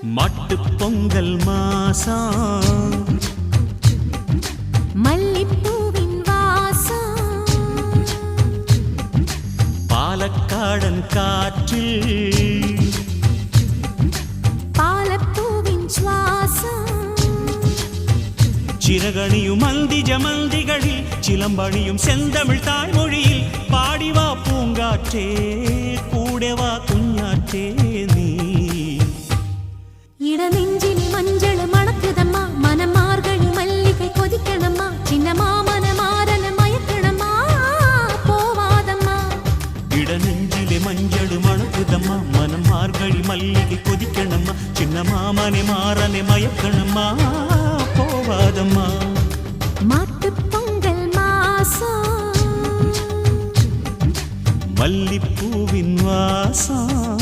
மட்டு பொங்கல் மாசம் மல்லிப்பூவின் வாசம் பாலக்காடன் காற்றில் பாலப்பூவின் சுவாசம் சிறகணியும் மந்தி ஜமந்திகளில் சிலம்பணியும் செந்தமிழ் தாய்மொழியில் பாடிவா பூங்காற்றே கூடவா குஞ்ஞாற்றே நீ இடநெஞ்சினி மஞ்சள் மணக்குதம்மா மனம் மார்கழி மல்லிகை கொதிக்கணம்மா சின்ன மாமன மாறன மயக்கணம்மா போவாதம்மா இடநெஞ்சிலே மஞ்சள் மணக்குதம்மா மனம் மார்கழி மல்லிகை கொதிக்கணம்மா சின்ன மாமனை மாறனை மயக்கணம்மா போவாதம்மா மாட்டுப் பொங்கல் மாசம் மல்லிப்பூவின் வாசம்